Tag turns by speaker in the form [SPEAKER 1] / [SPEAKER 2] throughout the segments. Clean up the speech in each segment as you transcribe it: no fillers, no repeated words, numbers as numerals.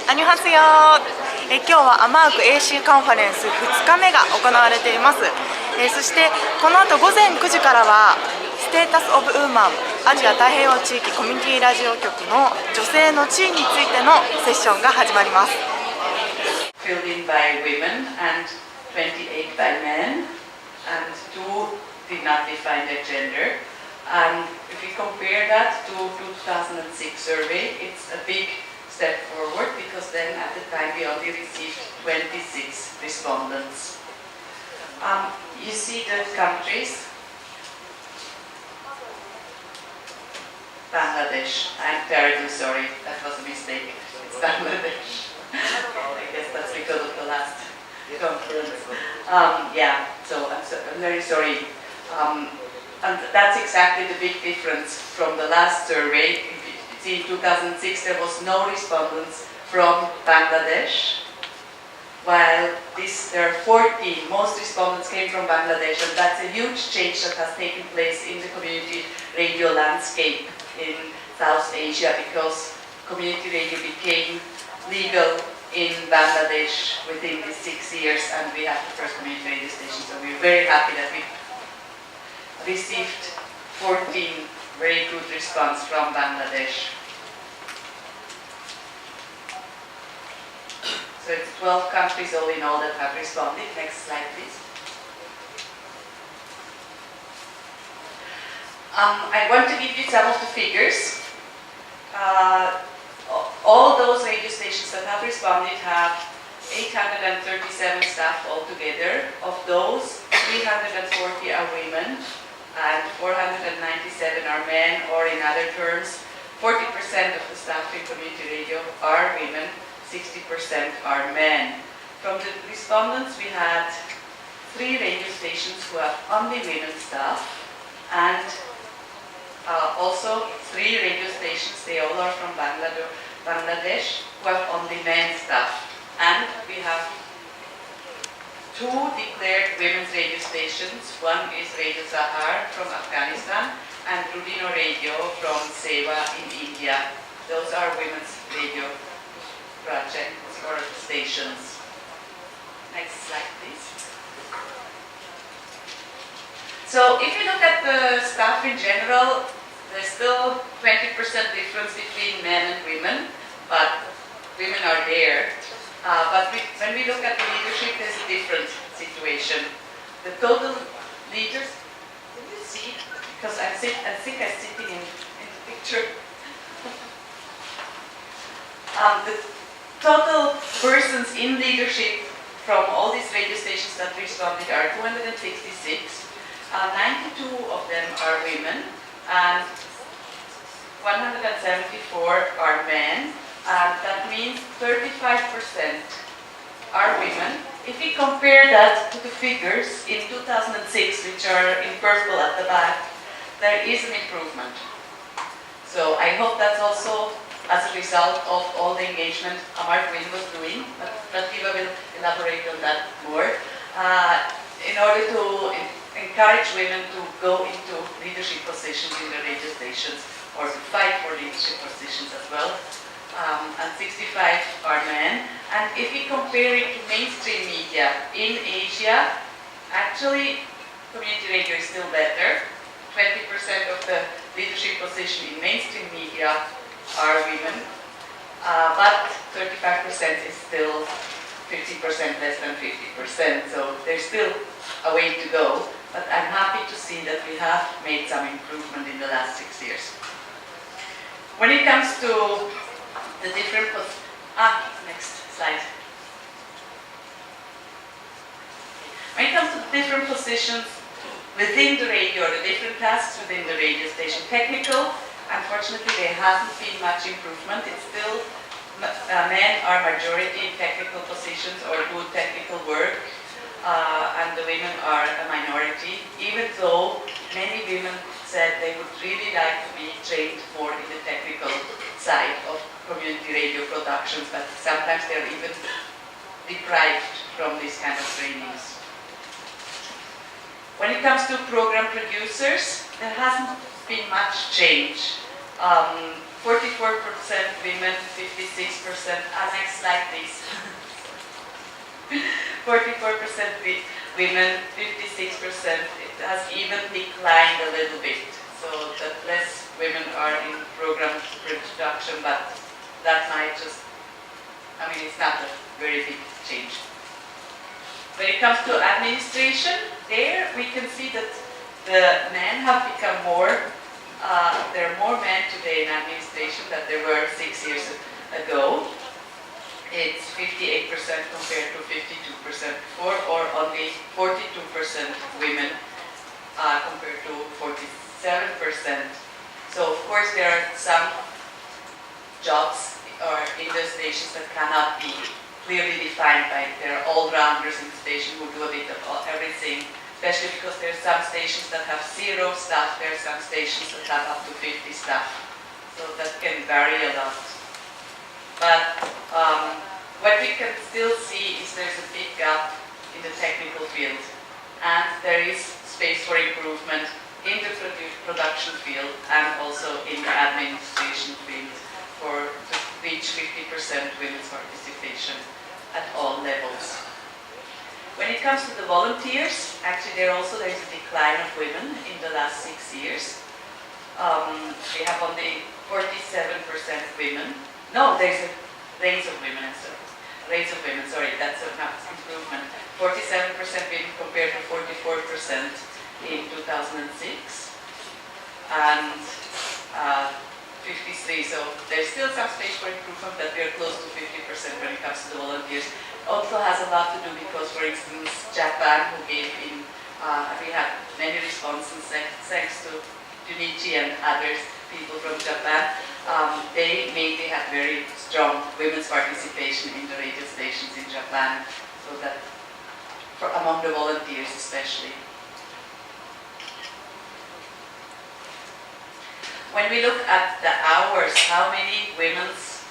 [SPEAKER 1] アニョハセヨ。今日はアマーク AC カンファレンス2日目が行われています。そしてこの後午前9時からはステータスオブウーマンアジア太平洋地域コミュニティラジオ局の女性の地位についてのセッションが始まります。
[SPEAKER 2] Filled in by women and 28 by men, and 2 did not define their gender. And if we compare that to 2006 survey, it's a big step forward because then at the time we only received 26 respondents. You see the countries. Bangladesh. I'm terribly sorry, that was a mistake. It's Bangladesh. I guess that's because of the last conference. So I'm very sorry. And that's exactly the big difference from the last survey. In 2006 there was no respondents from Bangladesh, while there are 40, most respondents came from Bangladesh, and that's a huge change that has taken place in the community radio landscape in South Asia, because community radio became legal in Bangladesh within these 6 years, and we have the first community radio station, so we're very happy that we received 14 very good response from Bangladesh. So it's 12 countries all in all that have responded. Next slide, please. I want to give you some of the figures. All those radio stations that have responded have 837 staff altogether. Of those, 340 are women and 497 are men, or in other terms, 40% of the staff in community radio are women, 60% are men. From the respondents, we had 3 radio stations who have only women staff, and also 3 radio stations, they all are from Bangladesh, who have only men staff. And we have 2 declared women's radio stations. One is Radio Sahar from Afghanistan and Rudino Radio from Seva in India. Those are women's radio projects or stations. Next slide, please. So if you look at the staff in general, there's still 20% difference between men and women, but women are there. But when we look at the leadership, there's a different situation. The total leaders, can you see? Because I think I'm sitting in the picture. The total persons in leadership from all these radio stations that responded are 266. 92 of them are women, and 174 are men. And that means 35% are women. If we compare that to the figures in 2006, which are in purple at the back, there is an improvement. So I hope that's also as a result of all the engagement Amarc was doing, but Prativa will elaborate on that more, in order to encourage women to go into leadership positions in the radio stations, or to fight for leadership positions as well. And 65 are men. And if we compare it to mainstream media in Asia, actually community radio is still better. 20% of the leadership position in mainstream media are women, but 35% is still 50% less than 50%, so there's still a way to go, but I'm happy to see that we have made some improvement in the last 6 years. When it comes to the different next slide. When it comes to the different positions within the radio, the different tasks within the radio station, technical, unfortunately there hasn't been much improvement. It's still men are majority in technical positions or do technical work, and the women are a minority, even though many women said they would really like to be trained more in the technical side of community radio productions, but sometimes they're even deprived from these kind of trainings. When it comes to program producers, there hasn't been much change. 44% women, 56%. Next slide, please. 44% women, 56%. It has even declined a little bit, so that less women are in program production, but that might just, it's not a very big change. When it comes to administration, there we can see that the men have become more, there are more men today in administration than there were 6 years ago. It's 58% compared to 52% before, or only 42% women compared to 47%. So of course there are some jobs or in the stations that cannot be clearly defined by, there are all-rounders in the station who do a bit of everything, especially because there are some stations that have 0 staff, there are some stations that have up to 50 staff. So that can vary a lot. But what we can still see is there's a big gap in the technical field, and there is space for improvement in the production field and also in the administration field to reach 50% women's participation at all levels. When it comes to the volunteers, actually there is a decline of women in the last 6 years. We have only 47% women. No, there's a raise of women, sorry, that's an improvement. 47% women compared to 44% in 2006, and 53, so there's still some space for improvement, but we're close to 50% when it comes to the volunteers. Also has a lot to do because, for instance, Japan, who gave in, we had many responses thanks to Junichi and others, people from Japan. They mainly had very strong women's participation in the radio stations in Japan, so that among the volunteers especially. When we look at the hours, how many women's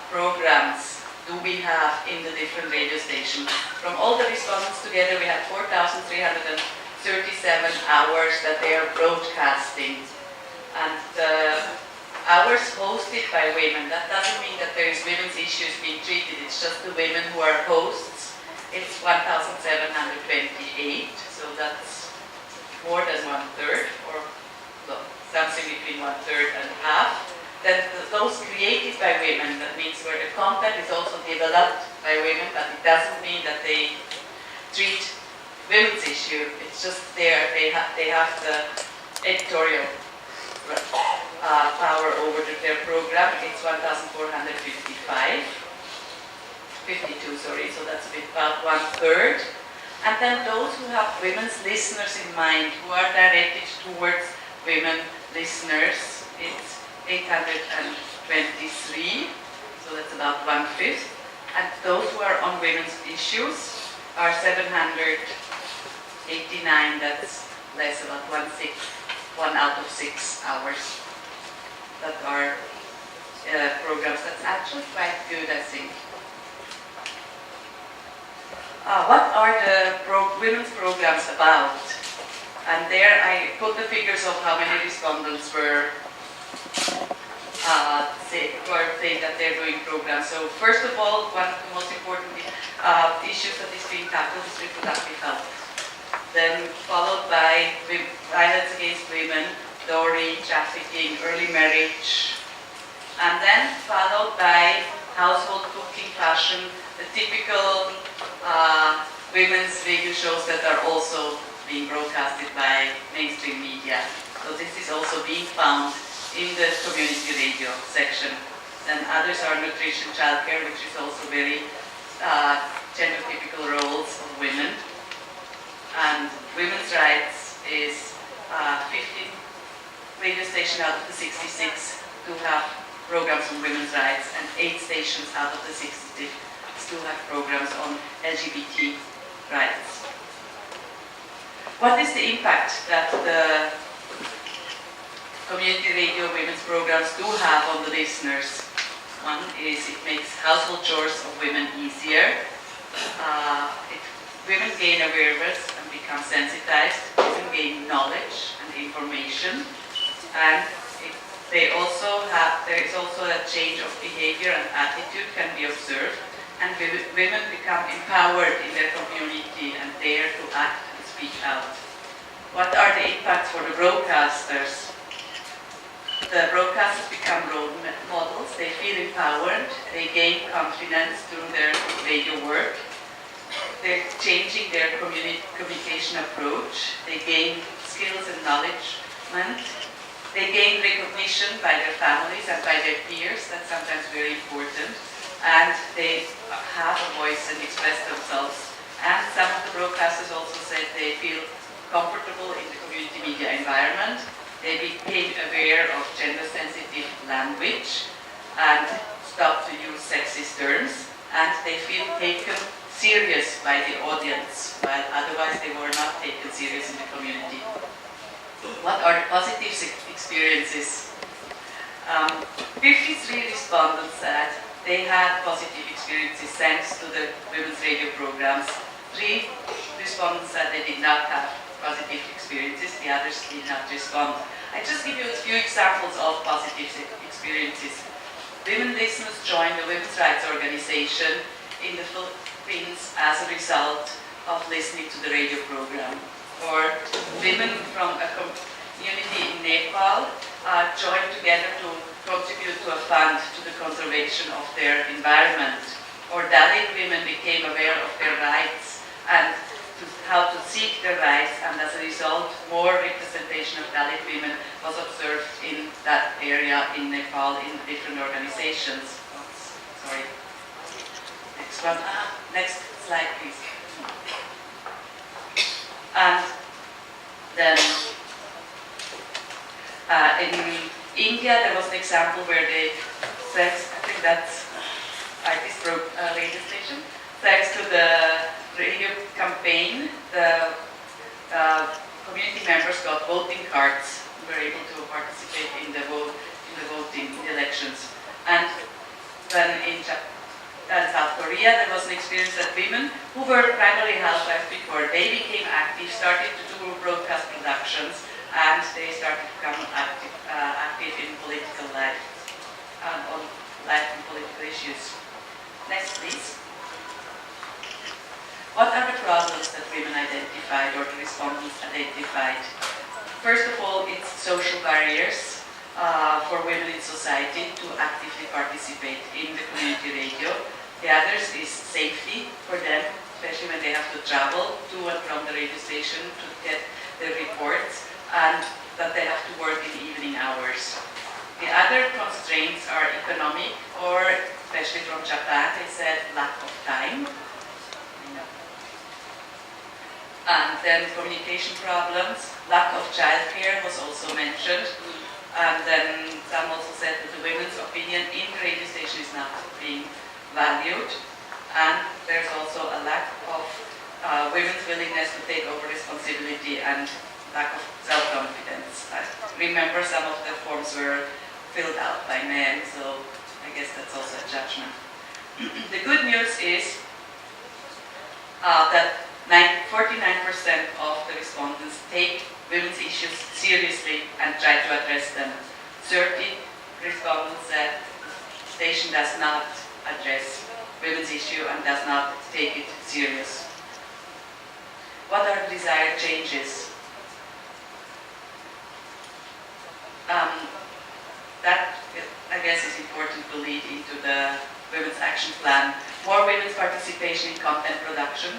[SPEAKER 2] programs do we have in the different radio stations? From all the respondents together, we have 4,337 hours that they are broadcasting. And the hours hosted by women, that doesn't mean that there is women's issues being treated, it's just the women who are hosts. It's 1,728, so that's more than 1/3, or something between 1/3 and half. Then those created by women, that means where the content is also developed by women, but it doesn't mean that they treat women's issue. It's just they have the editorial power over their program. It's 1,452, so that's about 1/3. And then those who have women's listeners in mind, who are directed towards women listeners, it's 823, so that's about 1/5. And those who are on women's issues are 789, that's less, about 1 out of 6 hours that are programs. That's actually quite good, I think. What are the women's programs about? And there I put the figures of how many respondents were saying that they're doing programs. So first of all, one of the most important issues that is being tackled is reproductive health. Then followed by violence against women, dowry, trafficking, early marriage, and then followed by household cooking, fashion, the typical women's radio shows that are also being broadcasted by mainstream media. So this is also being found in the community radio section. And others are nutrition, childcare, which is also very gender-typical roles of women. And women's rights is 15 radio stations out of the 66 do have programs on women's rights, and 8 stations out of the 66 do have programs on LGBT rights. What is the impact that the community radio women's programs do have on the listeners? One is it makes household chores of women easier. Women gain awareness and become sensitized. Women gain knowledge and information, and it there is also a change of behavior and attitude can be observed, and women become empowered in their community and dare to act and speak out. What are the impacts for the broadcasters? The broadcasters become role models, they feel empowered, they gain confidence through their radio work, they're changing their communication approach, they gain skills and knowledge, they gain recognition by their families and by their peers, that's sometimes very important, and they have a voice and express themselves. And some of the broadcasters also said they feel comfortable in the community media environment. They became aware of gender-sensitive language and stopped to use sexist terms, and they feel taken serious by the audience, while otherwise they were not taken serious in the community. What are the positive experiences? 53 respondents said they had positive experiences thanks to the women's radio programs. 3 respondents said they did not have positive experiences, the others did not respond. I just give you a few examples of positive experiences. Women listeners joined the women's rights organization in the Philippines as a result of listening to the radio program. Or women from a community in Nepal joined together to contribute to a fund to the conservation of their environment. Or Dalit women became aware of their rights and how to seek their rights, and as a result, more representation of Dalit women was observed in that area in Nepal in different organizations. Sorry. Next one. Next slide, please. And then in India, there was an example where they, thanks, I think that's this radio station, thanks to the radio campaign, the community members got voting cards and were able to participate in the voting, in the elections. And then in South Korea, there was an experience that women who were primarily housewives before, they became active, started to do broadcast productions, and they started to become active in political life, on life and political issues. Next, please. What are the problems that women identified or the respondents identified? First of all, it's social barriers for women in society to actively participate in the community radio. The others is safety for them, especially when they have to travel to and from the radio station to get the reports, and that they have to work in evening hours. The other constraints are economic, or especially from Japan, they said lack of time. And then communication problems, lack of childcare was also mentioned. And then some also said that the women's opinion in the radio station is not being valued. And there's also a lack of women's willingness to take over responsibility and lack of self-confidence. I remember some of the forms were filled out by men, so I guess that's also a judgment. The good news is that 49% of the respondents take women's issues seriously and try to address them. 30 respondents said the station does not address women's issue and does not take it serious. What are the desired changes? That, I guess, is important to lead into the Women's Action Plan. More women's participation in content production,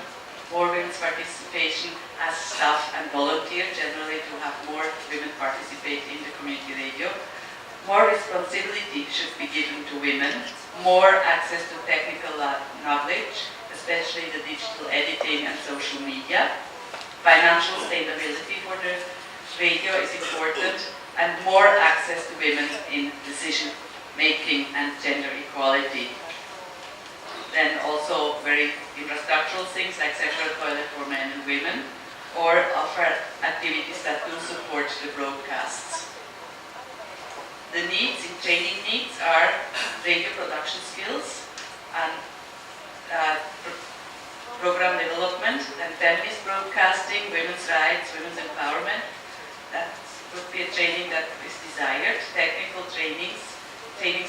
[SPEAKER 2] more women's participation as staff and volunteer, generally to have more women participate in the community radio. More responsibility should be given to women, more access to technical knowledge, especially the digital editing and social media. Financial stability for the radio is important, and more access to women in decision making and gender equality. Then also very infrastructural things like separate toilet for men and women, or offer activities that do support the broadcasts. The needs, in training needs, are radio production skills and program development, and feminist broadcasting, women's rights, women's empowerment. That's would be a training that is desired, technical trainings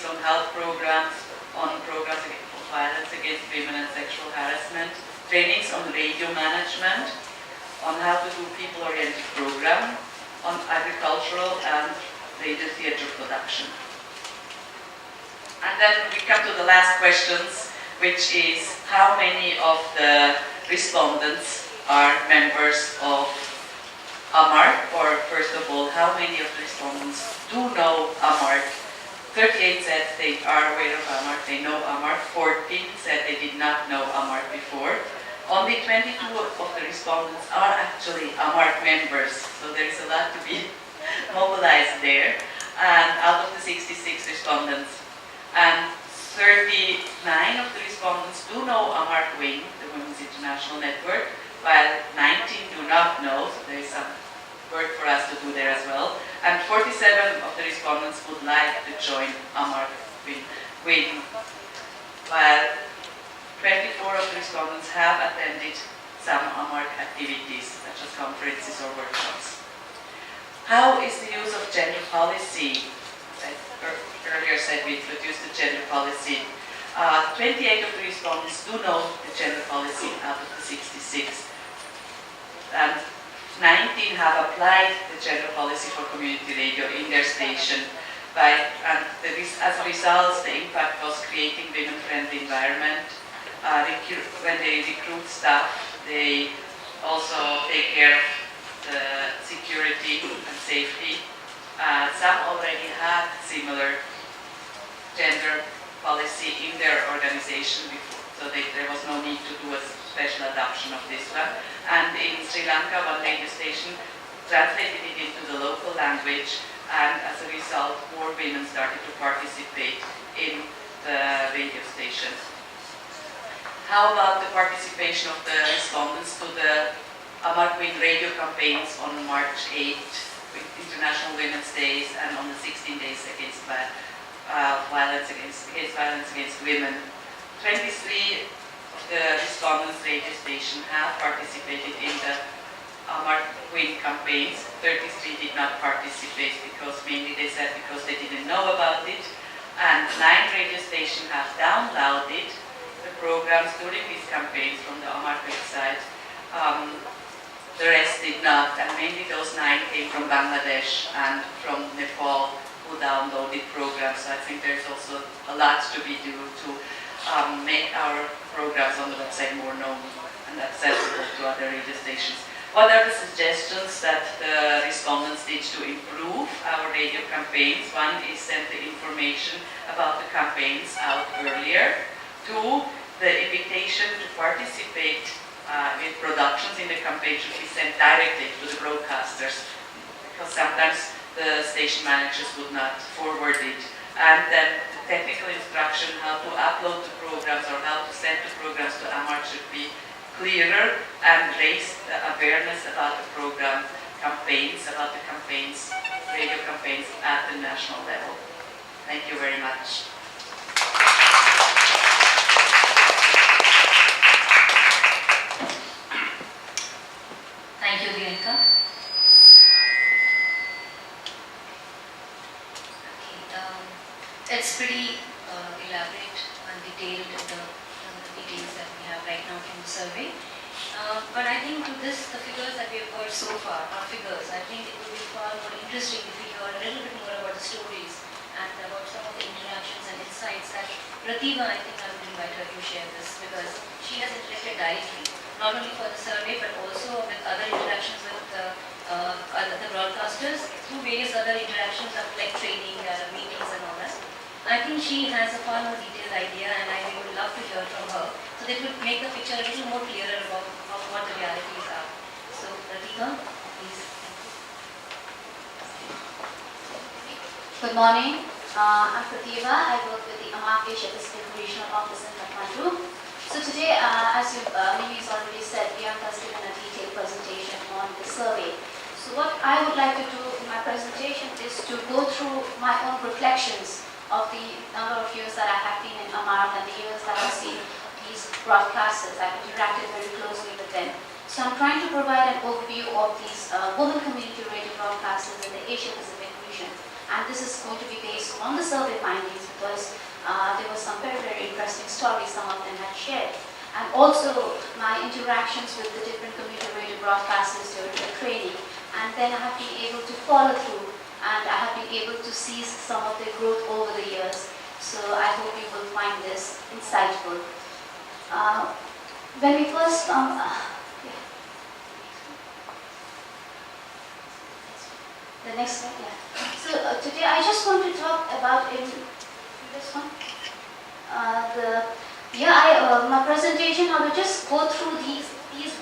[SPEAKER 2] on health programs, on programs of violence against women and sexual harassment, trainings on radio management, on how to do people-oriented program, on agricultural and radio theatre production. And then we come to the last questions, which is how many of the respondents are members of Amarc, or first of all, how many of the respondents do know Amarc? 38 said they are aware of Amarc, they know Amarc. 14 said they did not know Amarc before. Only 22 of the respondents are actually Amarc members, so there is a lot to be mobilized there. And out of the 66 respondents, and 39 of the respondents do know Amarc Wing, the Women's International Network, while 19 do not know, so there is some work for us to do there as well. And 47 of the respondents would like to join Amarc Wing, while 24 of the respondents have attended some Amarc activities, such as conferences or workshops. How is the use of gender policy? As I earlier said, we introduced the gender policy. 28 of the respondents do know the gender policy out of the 66. And 19 have applied the gender policy for community radio in their station. As a result, the impact was creating women-friendly environment. When they recruit staff, they also take care of the security and safety. Some already had similar gender policy in their organization before, so there was no need to do a special adoption of this one. And in Sri Lanka, one radio station translated it into the local language, and as a result, more women started to participate in the radio station. How about the participation of the respondents to the Amarc Wing radio campaigns on March 8th, with International Women's Days, and on the 16 days against violence against women? 23 of the respondents' radio station have participated in the Amarc Wing campaigns. 33 did not participate because mainly they said because they didn't know about it, and 9 radio stations have downloaded the programs during these campaigns from the Amarc website. The rest did not, and mainly those 9 came from Bangladesh and from Nepal, who downloaded programs. So I think there's also a lot to be done to make our programs on the website more known and accessible to other radio stations. What are the suggestions that the respondents did to improve our radio campaigns? One is send the information about the campaigns out earlier. 2, the invitation to participate with productions in the campaign should be sent directly to the broadcasters, because sometimes the station managers would not forward it. And then the technical instruction how to upload the programs or how to send the programs to Amarc should be clearer and raise the awareness about the program campaigns, about the campaigns, radio campaigns at the national level. Thank you very much.
[SPEAKER 3] Thank you, Dianka. It's pretty elaborate and detailed, the details that we have right now from the survey. But I think to this, the figures that we have heard so far are figures. I think it would be far more interesting if we heard a little bit more about the stories and about some of the interactions and insights that Pratibha, I think I would invite her to share this, because she has interacted directly, not only for the survey but also with other interactions with the broadcasters through various other interactions of like training, meetings and all that. I think she has a far more detailed idea, and I would love to hear from her, so that would make the picture a little more clearer about what the realities are. So Pratibha, please.
[SPEAKER 4] Good morning. I'm Pratibha. I work with the Amarc Asia Pacific Regional Office in Kathmandu. So today, as Mimi's already said, Bianca has given a detailed presentation on the survey. So what I would like to do in my presentation is to go through my own reflections of the number of years that I have been in Amarc and the years that I've seen these broadcasters. I've interacted very closely with them. So I'm trying to provide an overview of these women community radio broadcasters in the Asia Pacific region. And this is going to be based on the survey findings because there were some very, very interesting stories some of them had shared. And also my interactions with the different community radio broadcasters during the training. And then I have been able to follow through and I have been able to see some of their growth over the years. So I hope you will find this insightful. When we first the next slide, yeah. So today I just want to talk about in this one. My presentation, I will just go through these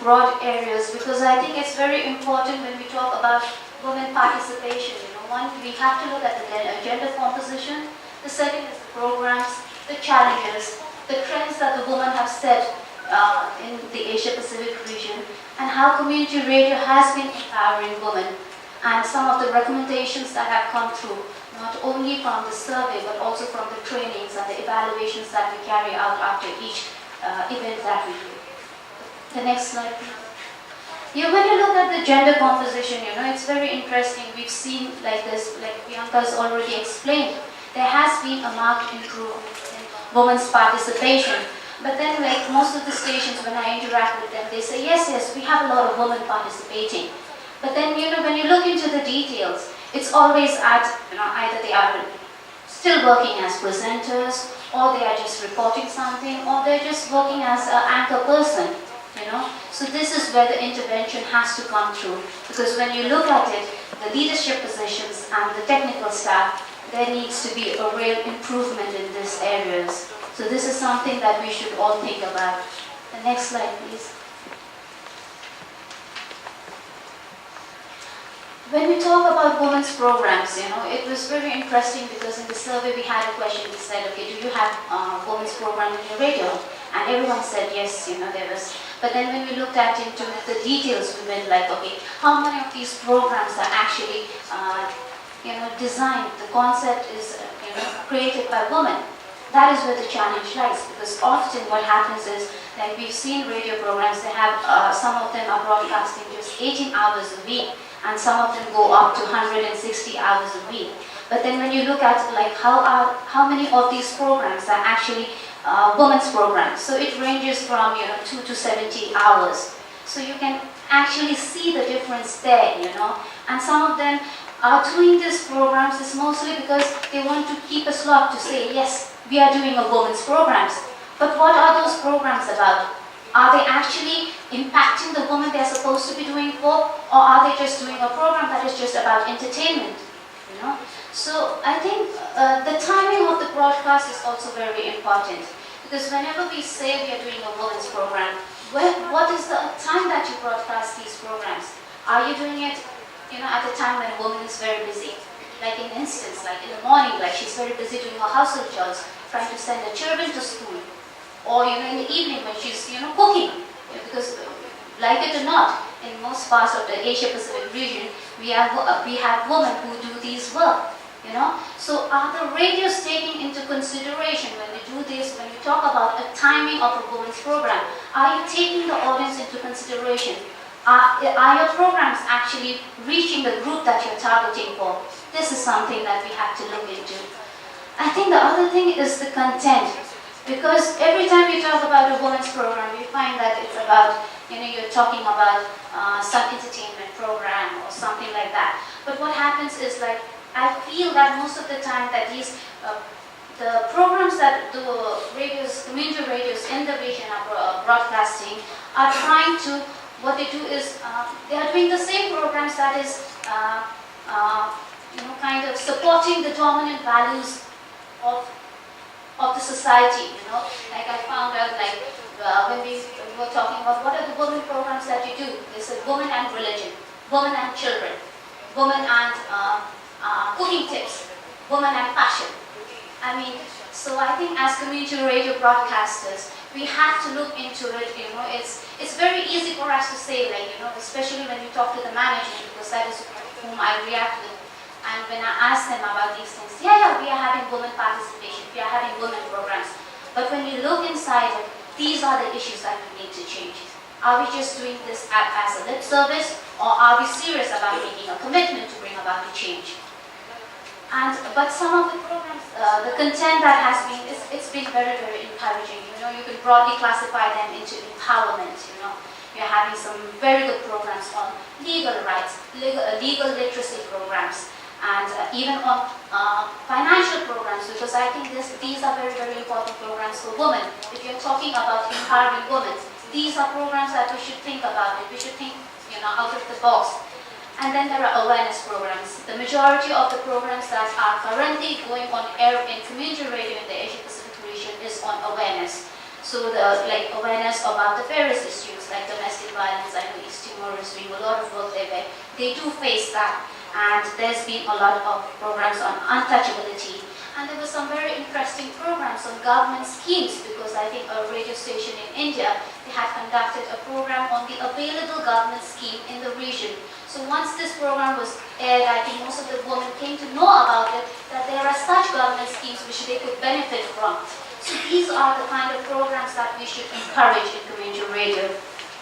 [SPEAKER 4] broad areas because I think it's very important when we talk about women participation. One, we have to look at the gender composition. The second is the programs, the challenges, the trends that the women have set in the Asia Pacific region, and how community radio has been empowering women, and some of the recommendations that have come through, not only from the survey but also from the trainings and the evaluations that we carry out after each event that we do. The next slide, please. When you look at the gender composition, it's very interesting. We've seen like this, like Bianca has already explained, there has been a marked improvement in women's participation. But then, like most of the stations, when I interact with them, they say, yes, we have a lot of women participating. But then, when you look into the details, it's always at, either they are still working as presenters, or they are just reporting something, or they're just working as an anchor person, So this is where the intervention has to come through. Because when you look at it, the leadership positions and the technical staff, there needs to be a real improvement in these areas. So this is something that we should all think about. The next slide, please. When we talk about women's programs, it was very interesting because in the survey we had a question. We said, okay, do you have a women's program in your radio? And everyone said yes, there was. But then when we looked into the details, we went like, okay, how many of these programs are actually, designed? The concept is, created by women. That is where the challenge lies, because often what happens is, like we've seen radio programs, they have, some of them are broadcasting just 18 hours a week, and some of them go up to 160 hours a week. But then when you look at like how many of these programs are actually women's programs, so it ranges from 2 to 70 hours. So you can actually see the difference there, and some of them are doing these programs is mostly because they want to keep a slot to say, yes, we are doing a women's programs. But what are those programs about? Are they actually impacting the women they're supposed to be doing for, or are they just doing a program that is just about entertainment? So I think the timing of the broadcast is also very important, because whenever we say we are doing a women's program, what is the time that you broadcast these programs? Are you doing it at a time when a woman is very busy? Like in instance, like in the morning, like she's very busy doing her household chores, trying to send her children to school. Or in the evening when she's cooking, because like it or not, in most parts of the Asia Pacific region, we have women who do these work. So are the radios taking into consideration when we do this? When we talk about a timing of a women's program, are you taking the audience into consideration? Are your programs actually reaching the group that you're targeting for? This is something that we have to look into. I think the other thing is the content. Because every time we talk about a women's program, we find that it's about, you're talking about some entertainment program or something like that. But what happens is, like, I feel that most of the time that the programs that the radios, community radios in the region are broadcasting are trying to, what they do is, they are doing the same programs that is, kind of supporting the dominant values of the society, Like I found out, like when we were talking about what are the women programs that you do, they said women and religion, women and children, women and cooking tips, women and fashion. So I think as community radio broadcasters, we have to look into it, it's very easy for us to say, like, especially when we talk to the management, because that is whom I react with. And when I ask them about these things, we are having women participation, we are having women programs. But when you look inside it, these are the issues that we need to change. Are we just doing this as a lip service, or are we serious about making a commitment to bring about the change? But some of the programs, the content that has been, it's been very, very encouraging. You can broadly classify them into empowerment. You're having some very good programs on legal rights, legal literacy programs, and even on financial programs, because I think these are very, very important programs for women. If you're talking about empowering women, these are programs that we should think about. We should think, out of the box. And then there are awareness programs. The majority of the programs that are currently going on air in community radio in the Asia Pacific region is on awareness. So like awareness about the various issues like domestic violence. I know East Timor is doing a lot of work there where they do face that. And there's been a lot of programs on untouchability. And there were some very interesting programs on government schemes, because I think a radio station in India, they had conducted a program on the available government scheme in the region. So once this program was aired, I think most of the women came to know about it, that there are such government schemes which they could benefit from. So these are the kind of programs that we should encourage in community radio.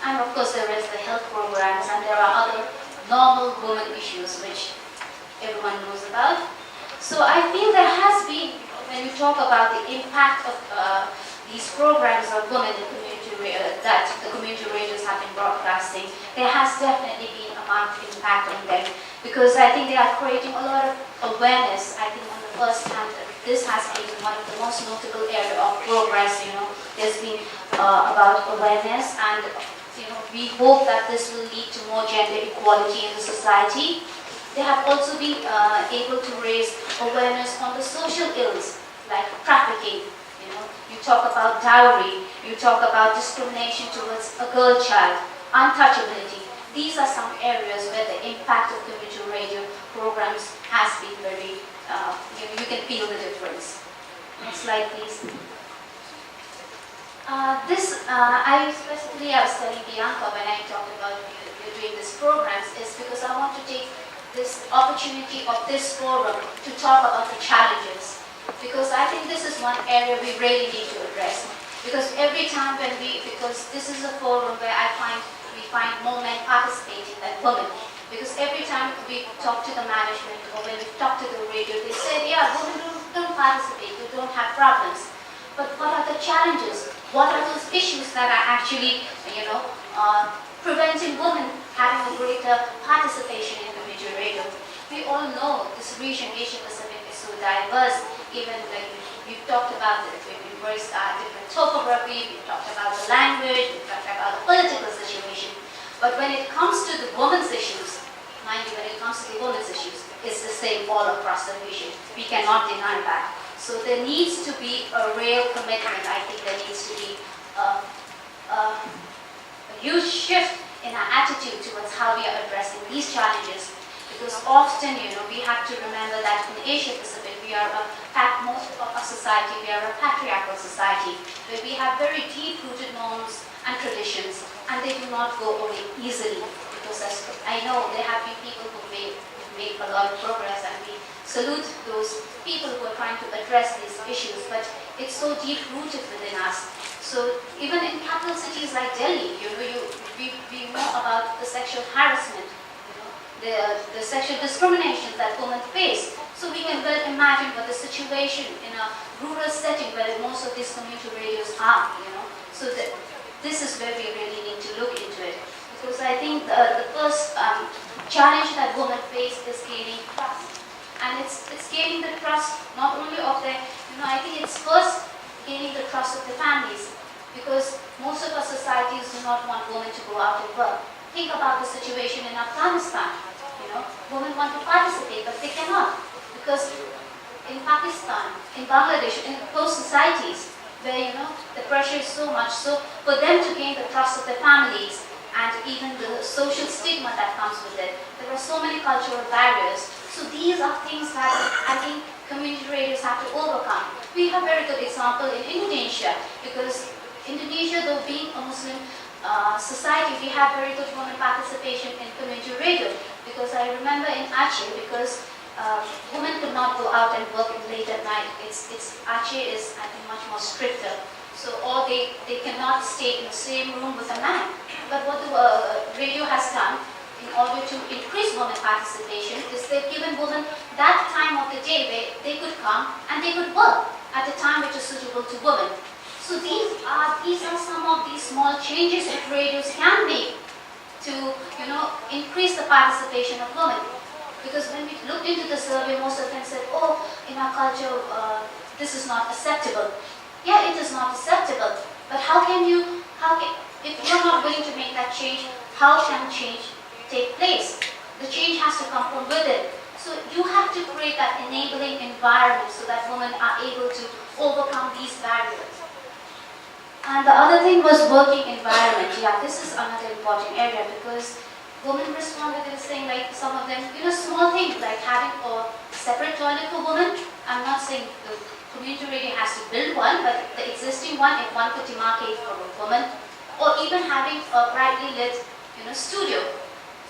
[SPEAKER 4] And of course there is the health programs, and there are other normal women issues which everyone knows about. So I feel there has been, when you talk about the impact of these programs of women in community that the community radios have been broadcasting, there has definitely been a marked impact on them, because I think they are creating a lot of awareness. I think on the first hand, this has been one of the most notable area of progress. There's been about awareness, and we hope that this will lead to more gender equality in the society. They have also been able to raise awareness on the social ills like trafficking. You talk about dowry, you talk about discrimination towards a girl child, untouchability. These are some areas where the impact of community radio programs has been very, you can feel the difference. Next slide, please. I was telling Bianca when I talked about you doing these programs, is because I want to take this opportunity of this forum to talk about the challenges, because I think this is one area we really need to address. Because every time because this is a forum where we find more men participating than women. Because every time we talk to the management or when we talk to the radio, they say, yeah, women don't participate, they don't have problems. But what are the challenges? What are those issues that are actually, preventing women having a greater participation in community radio? We all know this region, Asia Pacific, is so diverse. Even like we've talked about it, we've embraced our different topography, we've talked about the language, we've talked about the political situation. But when it comes to the women's issues, mind you, when it comes to the women's issues, it's the same all across the region. We cannot deny that. So there needs to be a real commitment. I think there needs to be a huge shift in our attitude towards how we are addressing these challenges. Because often, we have to remember that in Asia Pacific, most of our society, we are a patriarchal society, where we have very deep-rooted norms and traditions, and they do not go away easily. Because I know there have been people who made a lot of progress, and we salute those people who are trying to address these issues, but it's so deep-rooted within us. So even in capital cities like Delhi, we know about the sexual harassment, the sexual discrimination that women face. So we can well imagine what the situation in a rural setting where most of these community radios are, So this is where we really need to look into it. Because I think the first challenge that women face is gaining trust. And it's gaining the trust not only of their, I think it's first gaining the trust of the families. Because most of our societies do not want women to go out and work. Think about the situation in Afghanistan. Women want to participate, but they cannot. Because in Pakistan, in Bangladesh, in those societies where, the pressure is so much, so for them to gain the trust of their families and even the social stigma that comes with it, there are so many cultural barriers. So these are things that I think community radios have to overcome. We have a very good example in Indonesia, because Indonesia, though being a Muslim society, we have very good women participation in community radio. Because I remember in Aceh, because women could not go out and work late at night. It's actually is, I think, much more stricter. So, or they cannot stay in the same room with a man. But what the radio has done in order to increase women participation is they've given women that time of the day where they could come and they could work at a time which is suitable to women. So these are some of these small changes that radios can make to increase the participation of women. Because when we looked into the survey, most of them said, oh, in our culture, this is not acceptable. Yeah, it is not acceptable. But if you're not willing to make that change, how can change take place? The change has to come from within. So you have to create that enabling environment so that women are able to overcome these barriers. And the other thing was working environment. Yeah, this is another important area because women responded and saying like some of them, small things like having a separate toilet for women. I'm not saying the community radio has to build one, but the existing one, if one could demarcate for a woman, or even having a brightly lit, studio,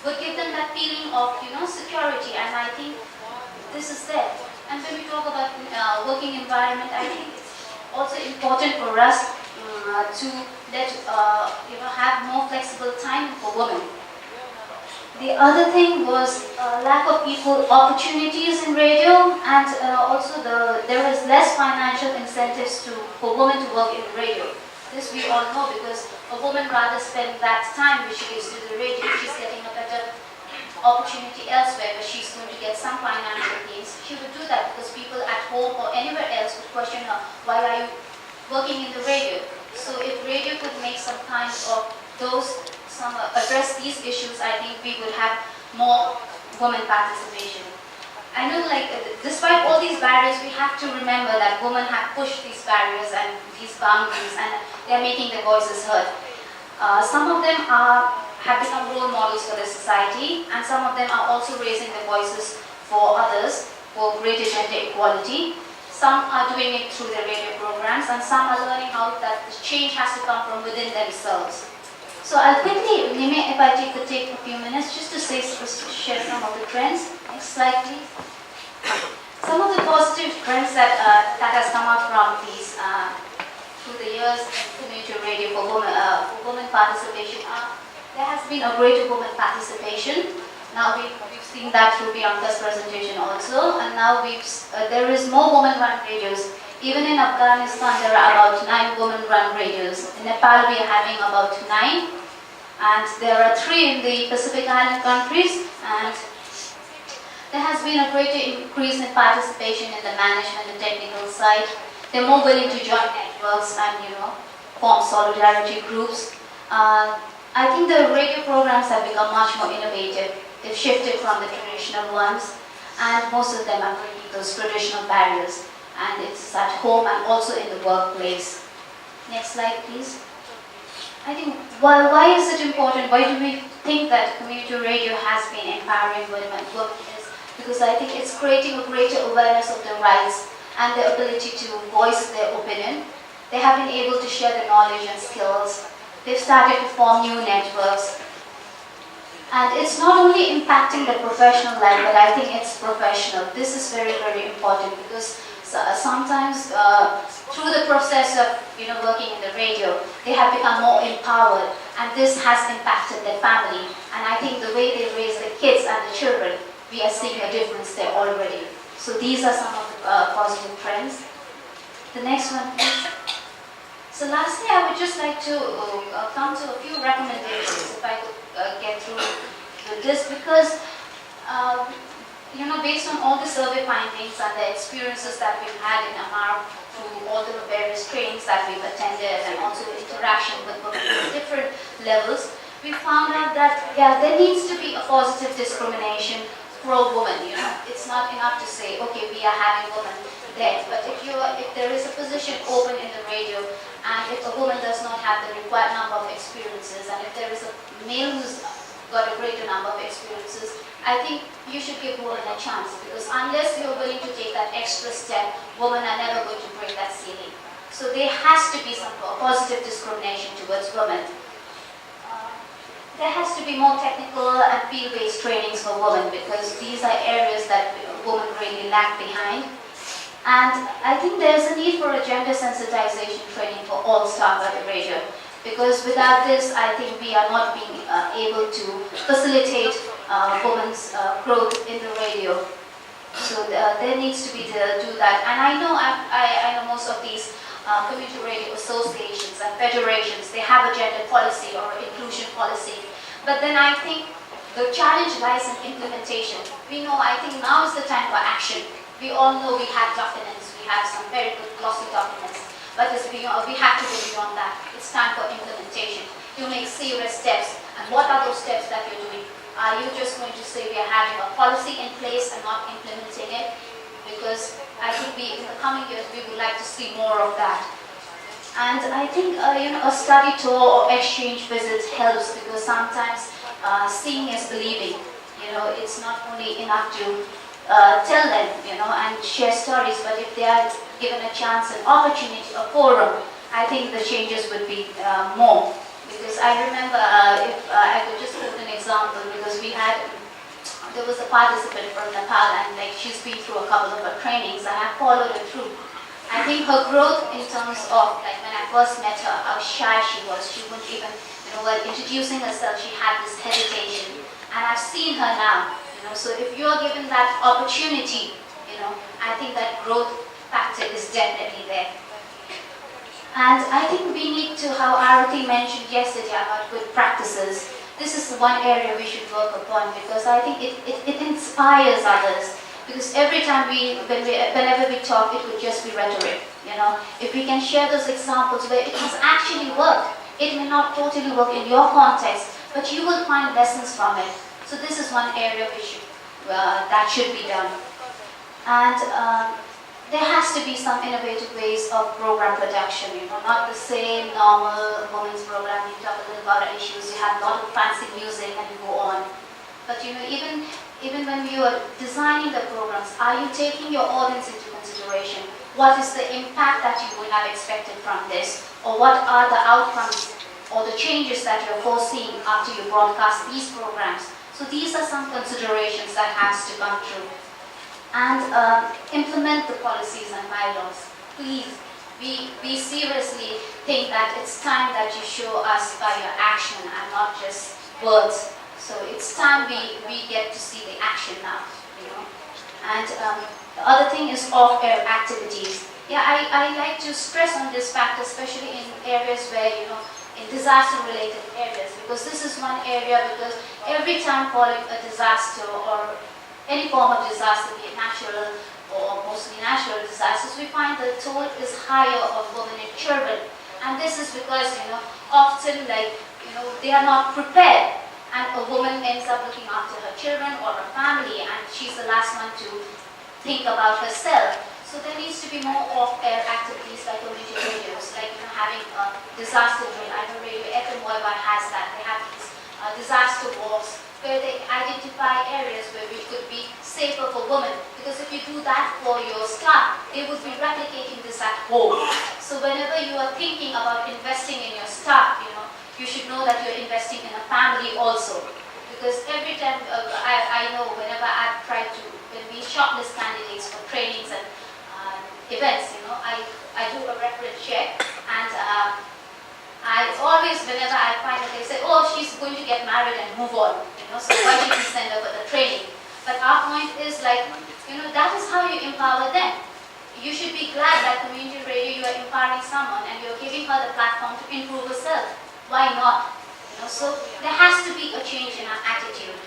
[SPEAKER 4] would give them that feeling of, security. And I think this is there. And when we talk about working environment, I think it's also important for us to let have more flexible time for women. The other thing was lack of equal opportunities in radio, and also there is less financial incentives for women to work in radio. This we all know because a woman rather spend that time which she gives to the radio, she's getting a better opportunity elsewhere where she's going to get some financial gains. She would do that because people at home or anywhere else would question her, why are you working in the radio? So if radio could make some kind of address these issues, I think we would have more women participation. I know despite all these barriers, we have to remember that women have pushed these barriers and these boundaries and they're making their voices heard. Some of them have become role models for the society, and some of them are also raising their voices for others, for greater gender equality. Some are doing it through their radio programs, and some are learning how that the change has to come from within themselves. So I'll quickly, Nime, if I could take a few minutes just to share some of the trends. Next slide, please. Some of the positive trends that has come out from these through the years in community radio for women participation there has been a greater women participation. Now we've seen that through Bianca's presentation also, and now there is more women-run radios. Even in Afghanistan, there are about 9 women-run radios. In Nepal, we are having about 9, and there are 3 in the Pacific Island countries. And there has been a greater increase in participation in the management and technical side. They're more willing to join networks and form solidarity groups. I think the radio programs have become much more innovative. They've shifted from the traditional ones, and most of them are breaking those traditional barriers. And it's at home and also in the workplace. Next slide, please. I think why is it important? Why do we think that community radio has been empowering women? Is because I think it's creating a greater awareness of their rights and their ability to voice their opinion. They have been able to share their knowledge and skills. They've started to form new networks. And it's not only impacting the professional life, but I think it's professional. This is very, very important because sometimes through the process of working in the radio, they have become more empowered, and this has impacted their family. And I think the way they raise the kids and the children, we are seeing a difference there already. So these are some of the positive trends. The next one, please. So lastly, I would just like to come to a few recommendations if I could get through with this, because based on all the survey findings and the experiences that we've had in Amarc through all the various trainings that we've attended and also the interaction with women at different levels, we found out that there needs to be a positive discrimination for a woman. It's not enough to say, okay, we are having women there, but if there is a position open in the radio, and if a woman does not have the required number of experiences, and if there is a male who's got a greater number of experiences, I think you should give women a chance, because unless you're willing to take that extra step, women are never going to break that ceiling. So there has to be some positive discrimination towards women. there has to be more technical and field-based trainings for women because these are areas that women really lag behind. And I think there's a need for a gender sensitization training for all staff at the radio because without this, I think we are not being able to facilitate women's growth in the radio. So there needs to be to do that. And I know most of these community radio associations and federations, they have a gender policy or inclusion policy. But then I think the challenge lies in implementation. I think now is the time for action. We all know we have documents, we have some very good glossy documents, but we have to go beyond that. It's time for implementation. You make serious steps. And what are those steps that you're doing? Are you just going to say we are having a policy in place and not implementing it? Because I think in the coming years we would like to see more of that. And I think a study tour or exchange visit helps because sometimes seeing is believing. It's not only enough to tell them, and share stories, but if they are given a chance, an opportunity, a forum, I think the changes would be more. Because I remember, if I could just put an example, because there was a participant from Nepal and she's been through a couple of her trainings and I followed her through. I think her growth in terms of when I first met her, how shy she was. She wouldn't even, while introducing herself, she had this hesitation. And I've seen her now, so if you're given that opportunity, I think that growth factor is definitely there. And I think we need to, how Arati mentioned yesterday about good practices, this is one area we should work upon because I think it inspires others. Because every time whenever we talk, it could just be rhetoric. If we can share those examples where it has actually worked, it may not totally work in your context, but you will find lessons from it. So this is one area that should be done. And there has to be some innovative ways of program production, not the same normal women's program. You talk a little about issues, you have a lot of fancy music and you go on. But even when you are designing the programs, are you taking your audience into consideration? What is the impact that you would have expected from this? Or what are the outcomes or the changes that you're foreseeing after you broadcast these programs? So these are some considerations that has to come through. And implement the policies and bylaws. Please, we seriously think that it's time that you show us by your action and not just words. So it's time we get to see the action now, And the other thing is off-air activities. Yeah, I like to stress on this fact, especially in areas where, in disaster-related areas, because this is one area because every time following a disaster or any form of disaster, be it natural or mostly natural disasters, we find the toll is higher of women and children. And this is because, often they are not prepared. And a woman ends up looking after her children or her family and she's the last one to think about herself. So there needs to be more off-air activities like community radios, having a disaster drill. I know Radio FM has that. They have these disaster walks where they identify areas where we could be safer for women. Because if you do that for your staff, they would be replicating this at home. So whenever you are thinking about investing in your staff, you should know that you're investing in a family also. Because every time, I know whenever I've tried to, when we shortlist candidates for trainings and events, I do a reference check and I always, whenever I find that they say, oh, she's going to get married and move on, so why did you send her for the training? But our point is that is how you empower them. You should be glad that community radio, you are empowering someone and you're giving her the platform to improve herself. Why not? So there has to be a change in our attitude.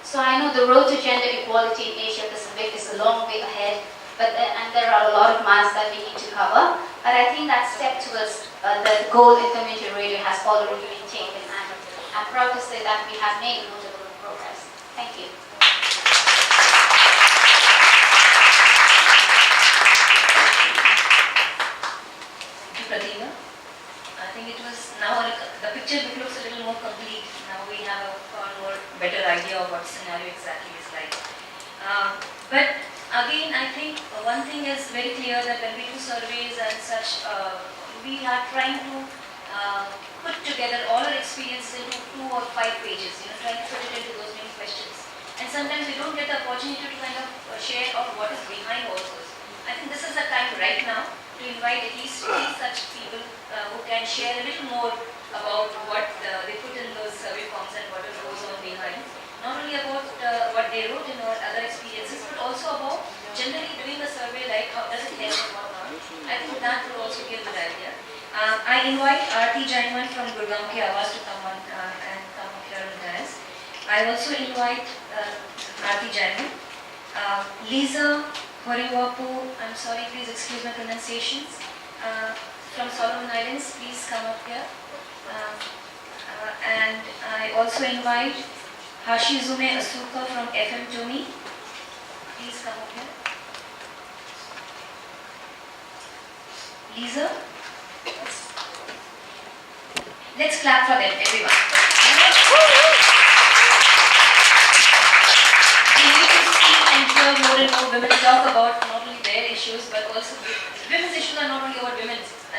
[SPEAKER 4] So I know the road to gender equality in Asia Pacific is a long way ahead, and there are a lot of miles that we need to cover. But I think that step towards the goal in community radio has already been taken, and I'm proud to say that we have made notable progress. Thank you.
[SPEAKER 3] Thank you, Pratima. I think it was now the picture looks a little more complete. Now we have a far more better idea of what scenario exactly is like. But again, I think one thing is very clear that when we do surveys and such, we are trying to put together all our experiences into 2 or 5 pages, trying to put it into those many questions. And sometimes we don't get the opportunity to kind of share of what is behind all those. I think this is the time right now to invite at least 3 such people who can share a little more about what they put in those survey forms and what goes on behind. Not only about what they wrote in our other experiences, but also about generally doing a survey, like how does it help and whatnot. I think that will also give a good idea. I invite Aarti Jaiman from Gurgaon Ki Awaaz to come on and come up here on the dais. I also invite Aarti Jaiman, Lisa Horiwapu, I'm sorry, please excuse my pronunciations, from Solomon Islands, please come up here. And I also invite Hashizume Asuka from FM Tumi, please come up here. Lisa, let's clap for them, everyone. We need to see and hear more and more women talk about not only their issues, but also women's issues are not only about women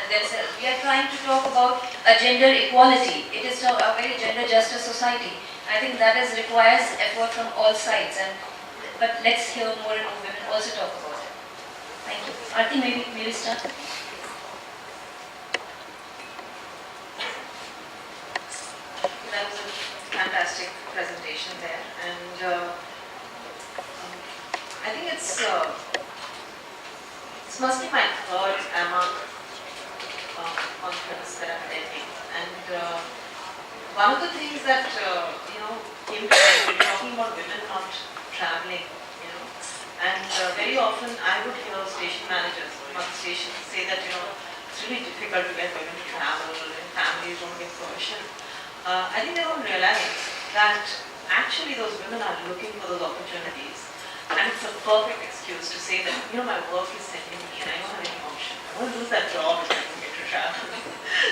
[SPEAKER 3] themselves. We are trying to talk about a gender equality. It is a very gender justice society. I think that requires effort from all sides. But let's hear more and more women also talk about it. Thank you. Aarti, maybe start.
[SPEAKER 2] That was a fantastic presentation there, and I think this must be my third Amarc conference that I'm attending, and one of the things that came to mind when talking about women not traveling, and very often I would hear station managers on the stations say that it's really difficult to get women to travel and families don't get permission. I think they don't realize that actually those women are looking for those opportunities, and it's a perfect excuse to say that my work is sending me and I don't have any option. I want to lose that job if I don't get to travel.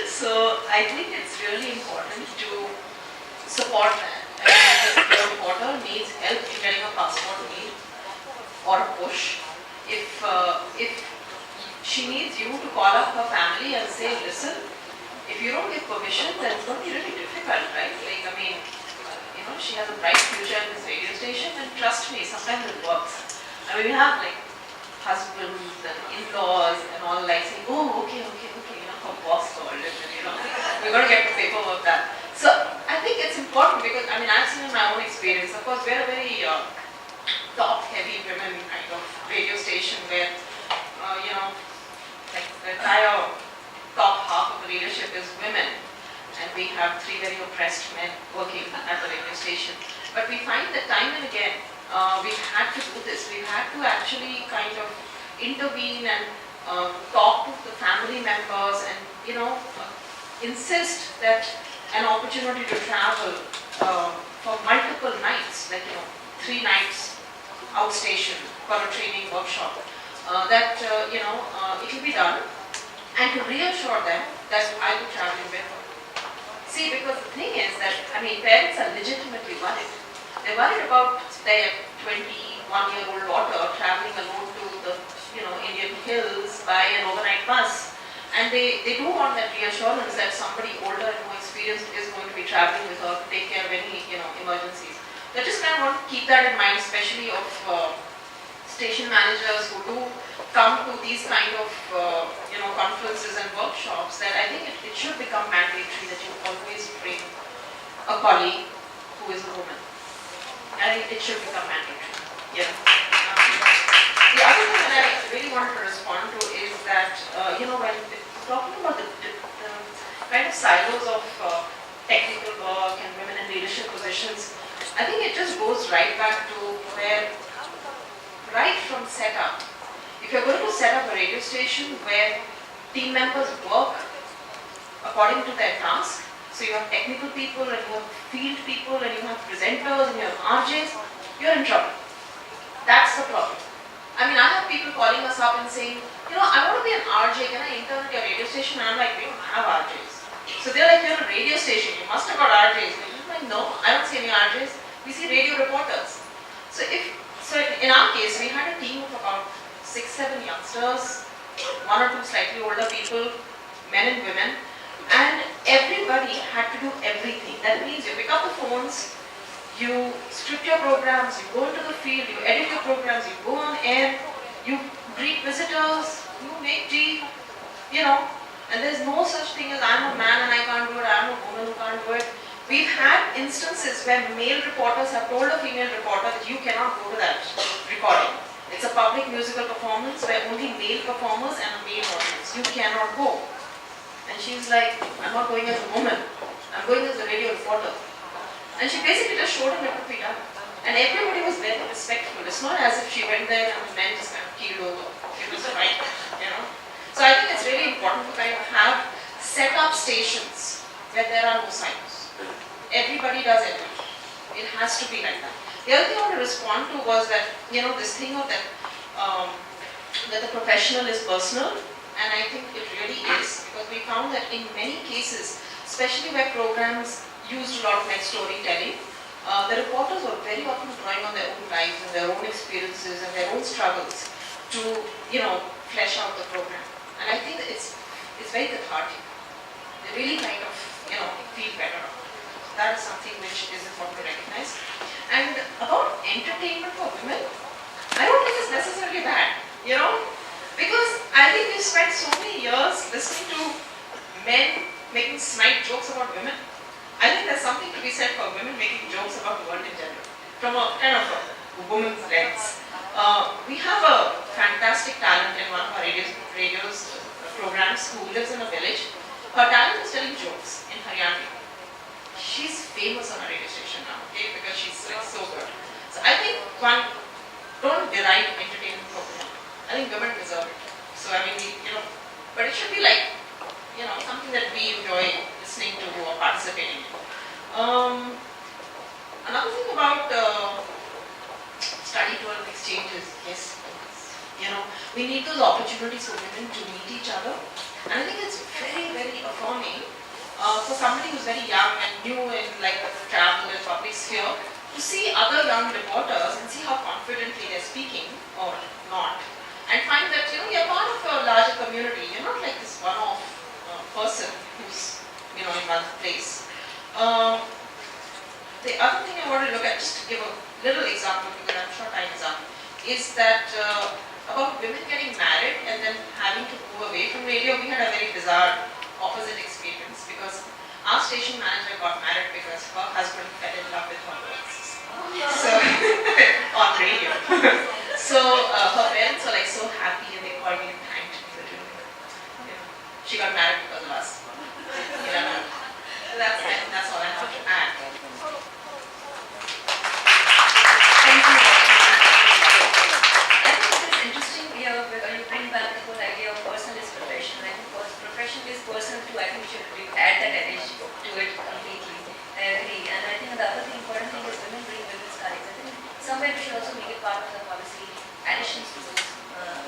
[SPEAKER 2] So I think it's really important to support that. I mean, if your daughter needs help in getting a passport made or a push, if she needs you to call up her family and say, listen, if you don't give permission, then it's going to be really difficult, right? She has a bright future in this radio station, and trust me, sometimes it works. We have husbands and in-laws and all saying, oh, okay, her boss called it, we're going to get the paperwork done. So I think it's important because, I've seen in my own experience, of course, we're a very top-heavy women kind of radio station where, the entire top half of the leadership is women, and we have 3 very oppressed men working at the radio station. But we find that time and again, we've had to do this. We've had to actually kind of intervene and talk to the family members and, insist that an opportunity to travel for multiple nights, 3 nights outstation for a training workshop, that, it will be done, and to reassure them that I'll be traveling with her. See, because the thing is that, parents are legitimately worried. They're worried about their 21-year-old daughter traveling alone to the, Indian hills by an overnight bus. And they do want that reassurance that somebody older and more experienced is going to be traveling with her to take care of any, emergencies. So I just kind of want to keep that in mind, especially of station managers who do come to these kind of conferences and workshops, that I think it should become mandatory that you always bring a colleague who is a woman. I think it should become mandatory. Yeah. The other thing that I really wanted to respond to is that when talking about the kind of silos of technical work and women in leadership positions, I think it just goes right back to where, right from setup, if you're going to set up a radio station where team members work according to their task, so you have technical people and you have field people and you have presenters and you have RJs, you're in trouble. That's the problem. I have people calling us up and saying, I want to be an RJ, can I intern at your radio station? And I'm like, we don't have RJs. So they're like, you're a radio station, you must have got RJs. And I'm like, no, I don't see any RJs. We see radio reporters. So in our case, we had a team of about 6-7 youngsters, 1 or 2 slightly older people, men and women,
[SPEAKER 5] And everybody had to do everything. That means you pick up the phones, you script your programs, you go into the field, you edit your programs, you go on air, you greet visitors, you make tea, and there's no such thing as I'm a man and I can't do it, I'm a woman who can't do it. We've had instances where male reporters have told a female reporter that you cannot go to that recording. It's a public musical performance where only male performers and a male audience. You cannot go. And she's like, I'm not going as a woman, I'm going as a radio reporter. And she basically just showed him it would be done. And everybody was very respectful. It's not as if she went there and the men just kind of keeled over. It was right, So I think it's really important to kind of have set up stations where there are no signs. Everybody does everything. It has to be like that. The other thing I want to respond to was that, this thing of that, that the professional is personal, and I think it really is, because we found that in many cases, especially where programs used a lot of net storytelling, the reporters were very often drawing on their own lives and their own experiences and their own struggles to, flesh out the program. And I think that it's very cathartic. They really kind of, feel better. That is something which is important to recognize. And about entertainment for women, I don't think it's necessarily bad, because I think we've spent so many years listening to men making snide jokes about women. I think there's something to be said for women making jokes about the world in general, from a kind of a woman's lens. We have a fantastic talent in one of our radio's programs who lives in a village. Her talent is telling jokes in Haryana. She's famous on a radio station now, okay, because she's like so good. So I think one, don't deride entertainment program. I think women deserve it. So I mean, but it should be like, something that we enjoy listening to or participating in. Another thing about study tour and exchanges, yes, we need those opportunities for women to meet each other. And I think it's very, very affirming for somebody who's very young and new in like travel and public sphere to see other young reporters and see how confidently they're speaking or not, and find that you're part of a larger community. You're not like this one-off person who's in one place. The other thing I want to look at, just to give a little example because I'm sure time is up, is that about women getting married and then having to move away from radio. We had a very bizarre opposite experience because our station manager got married because her husband fell in love with her voice. So on radio. So her parents were like so happy and they called me in time to do it. She got married because of us. That's all I have to add.
[SPEAKER 3] Thank you. I think it's interesting here because you bring back the whole idea of personal is professional. I think profession is personal too. I think we should add that addition to it completely. I agree. And I think the other thing, important thing is women bring women's courage. I think somewhere we should also make it part of the policy, additions to those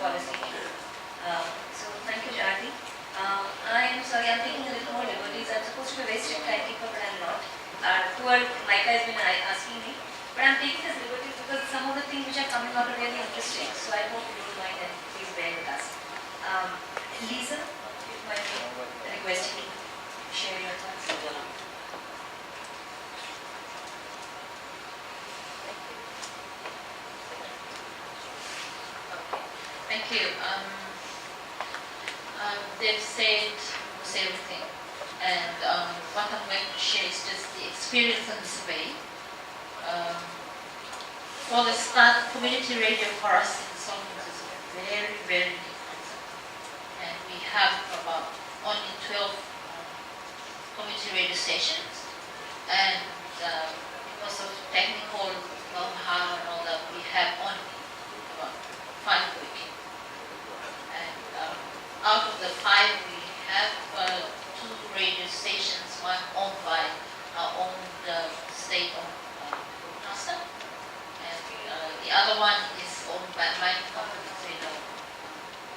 [SPEAKER 3] policy. So thank you, Jyoti. I'm sorry, I'm taking a little more liberties. I'm supposed to be a very strict timekeeper, but I'm not. Poor Micah has been asking me. But I'm taking this liberty because some of the things which are coming out are really interesting. So I hope you don't mind and please bear with us. Lisa, if I may request you to share your thoughts.
[SPEAKER 6] Thank you. They've said almost everything, and what I'm going to share is just the experience on this way. For the start, community radio for us in Solomons is very, very new concept, and we have about only 12 community radio stations, and because of technical know-how and all that, we have only about 5 working. Out of the 5, we have 2 radio stations, one owned by our own state-owned broadcaster, and the other one is owned by mining companies.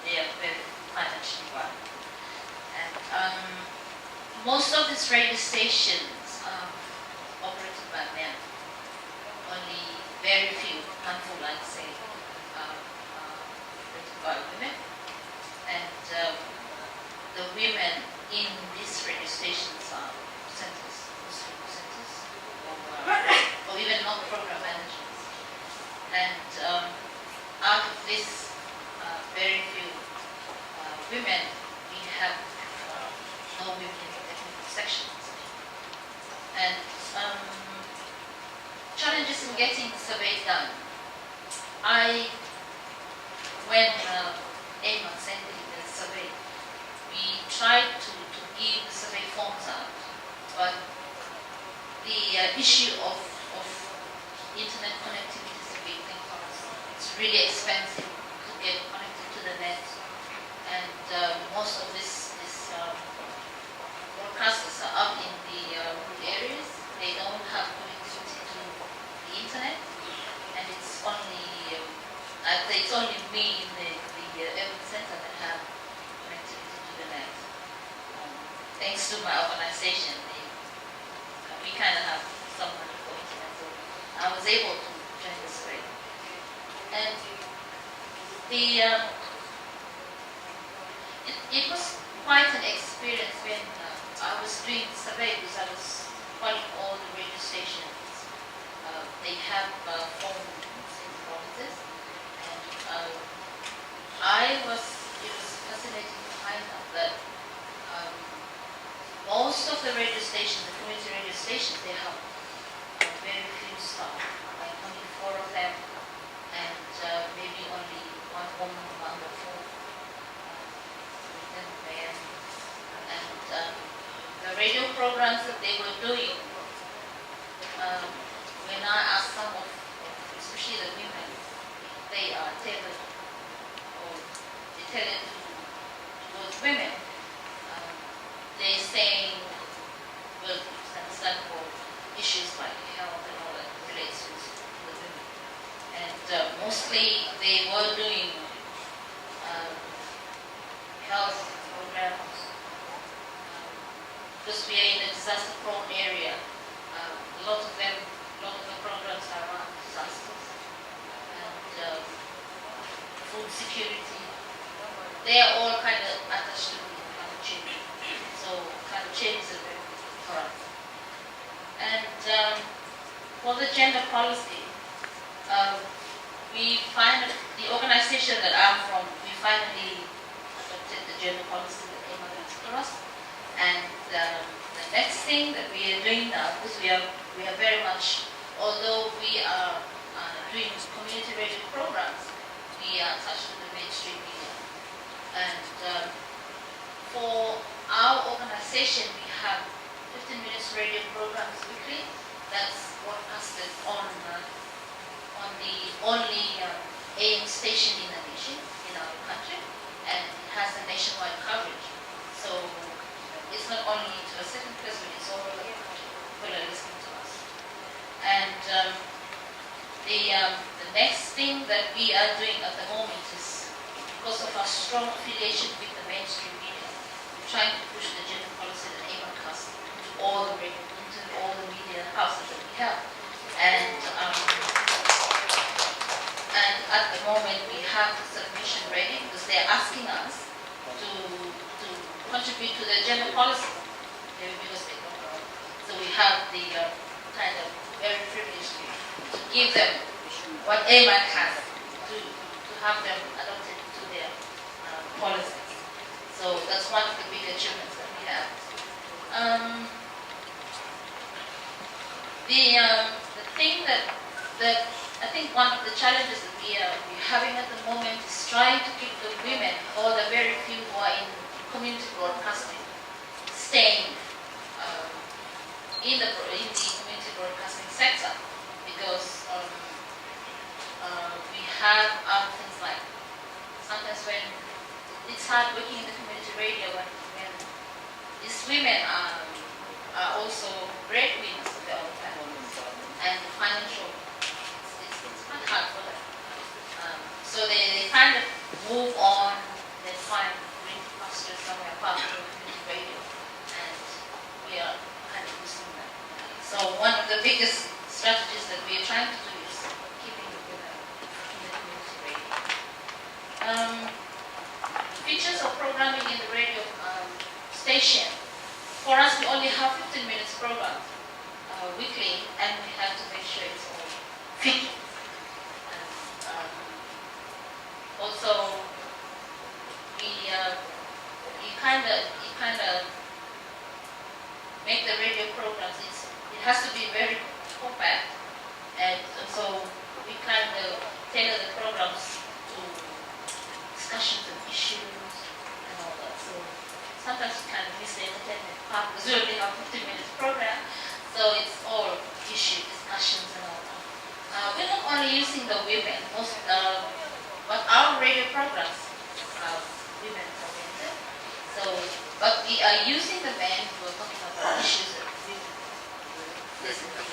[SPEAKER 6] They are very financially run. And most of these radio stations are operated by men. Only very few, handful, I'd say, operated by women. And the women in these radio stations are presenters, Muslim presenters, or even not program managers. And out of this very few women, we have no women in the technical sections. And challenges in getting the survey done. When Amarc sent in the survey, we tried to give the survey forms out, but the issue of internet connectivity is a big thing for us. It's really expensive to get connected to the net, and most of these broadcasters are up in the areas. They don't have connectivity to the internet, and it's only I'd say it's only me in the urban center that have connectivity to the net. Thanks to my organization, we kind of have some money for internet, so I was able to join the survey. And it was quite an experience when I was doing the survey, because I was calling all the radio stations. They have phones in the provinces. It was fascinating to find out that most of the radio stations, the community radio stations, they have very few staff, like only 4 of them, and maybe only one woman among the 4, men. And the radio programs that they were doing, when I asked some of especially the women, they are tailored, or they tailored towards women. They're saying, well, stand for issues like health and all that relates to the women. And mostly they were doing health programs. Because we are in a disaster-prone area, a lot of the programs are around disasters. Food security, they are all kind of attached to climate change. So climate change is a very big for us. And for the gender policy, we find the organization that I'm from, we finally adopted the gender policy that came out across. And the next thing that we are doing now, because we are very much, although we are doing community radio programs, we are attached to the mainstream media. And for our organization, we have 15 minutes radio programs weekly that's broadcasted on the only AM station in the nation, in our country, and it has a nationwide coverage. So it's not only to a certain place, but it's all over the country. People are listening to us. And the next thing that we are doing at the moment is, because of our strong affiliation with the mainstream media, we're trying to push the gender policy that Amarc has into all the media houses that we have. And at the moment we have the submission ready, because they're asking us to contribute to the gender policy, because they don't know. So we have the kind of very privileged to give them what Amarc has, to have them adopted to their policies. So that's one of the big achievements that we have. The thing that I think one of the challenges that we're having at the moment is trying to keep the women, or the very few who are in community broadcasting, staying in the community broadcasting sector, because we have other things like, sometimes when it's hard working in the community radio, when these women are also breadwinners of their own families, and financial, it's quite hard for them. So they kind of move on, they find green pastures somewhere apart from community radio, and we are kind of losing that. So one of the biggest strategies that we are trying to do is keeping the women in the community radio. Features of programming in the radio station. for us, we only have 15 minutes program weekly, and we have to make sure it's all fit. And, also, you kind of make the radio programs. It has to be very compact, and so we kind of tailor the programs to discussions of issues and all that. So sometimes you kind of miss the entertainment part because we only have 15 minutes program, so it's all issue discussions and all that. We're not only using the women, but our radio programs are women oriented. So, but we are using the men who are talking about issues that women listen to.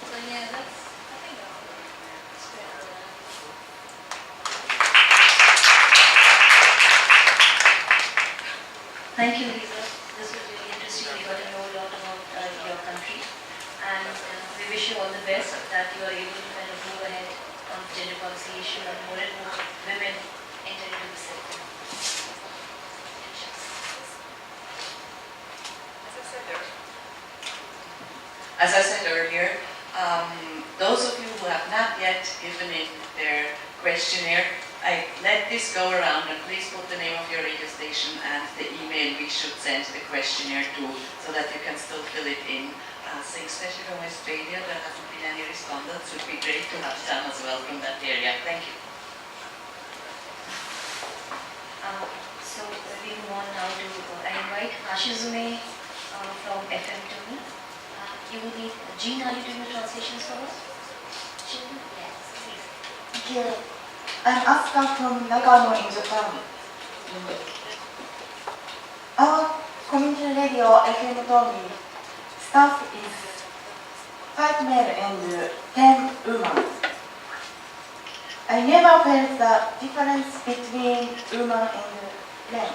[SPEAKER 6] So yeah, that's, I think that's great. Thank you, Lisa. This was really interesting. We got to know a lot about your country, and we wish you all the best that you are able to kind of move ahead on gender policy issue and more women enter into the sector.
[SPEAKER 2] As I said earlier, those of you who have not yet given in their questionnaire, I let this go around, and please put the name of your radio station and the email we should send the questionnaire to, so that you can still fill it in. Especially from Australia, there hasn't been any respondents. It would be great to have some as well from that area. Thank you.
[SPEAKER 3] So we move on now to I invite Hashizume from FM to me. You will need Jean, are you doing the translations for us? Jean? Yes, please.
[SPEAKER 1] Thank you. I'm Asuka from Nagano in Japan. Our community radio FM Tomi staff is 5 men and 10 women. I never felt the difference between women and men.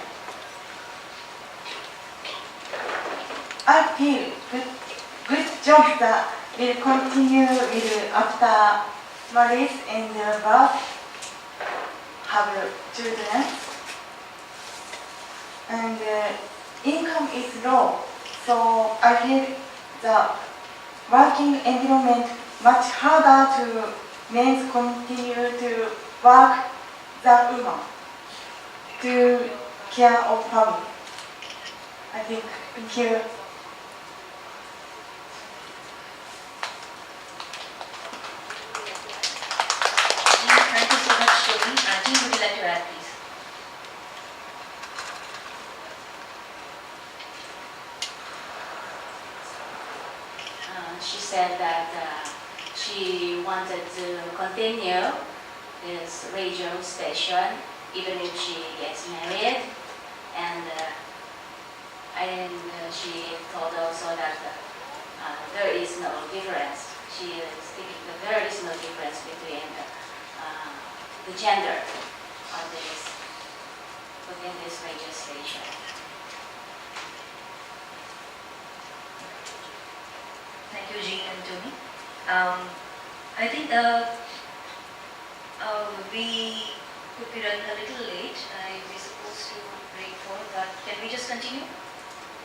[SPEAKER 1] I feel good job that will continue with after marriage and birth, have children, and income is low, so I feel the working environment much harder to men continue to work than women to care of family. I think. Thank you.
[SPEAKER 3] Thank you so much, Tony. Jean, would you like to add, please?
[SPEAKER 4] She said that she wanted to continue this radio station even if she gets married, and she told also that there is no difference. She is thinking that there is no difference between the gender on this within this radio station.
[SPEAKER 3] Thank you, Jean and Tony. I think we could be running a little late. We're supposed to break for, but can we just continue?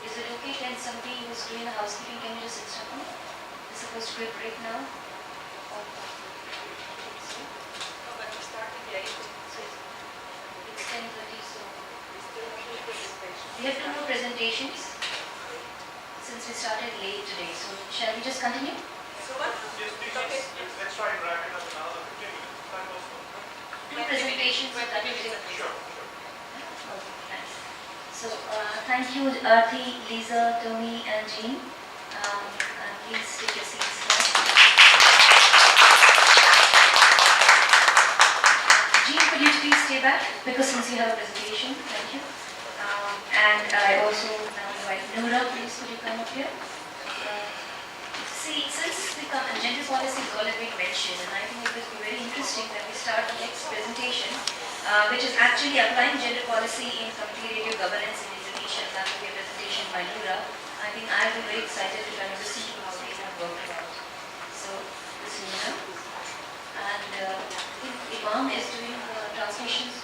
[SPEAKER 3] Is it okay? Can somebody who's doing the housekeeping, can you just instruct me? We're supposed to be a break now. It's 10:30, so we have 2 more presentations since we started late today. So shall we just continue?
[SPEAKER 7] Let's try and wrap it up in another 15 minutes. That was
[SPEAKER 3] 2 presentations. That will be
[SPEAKER 7] Sure.
[SPEAKER 3] Okay, thanks. So thank you, Arti, Lisa, Tony, and Jean. Please take your seats now. Jean, could you please stay back, because since you have a presentation, thank you. And I also now invite Noora, please could you come up here. See, since the gender policy is already been mentioned, and I think it would be very interesting that we start the next presentation, which is actually applying gender policy in community radio governance in Indonesia. That will be a presentation by Noora. I think I will be very excited to kind of listen to how they have worked out. So, this is Noora. And I think Imam is doing transmissions.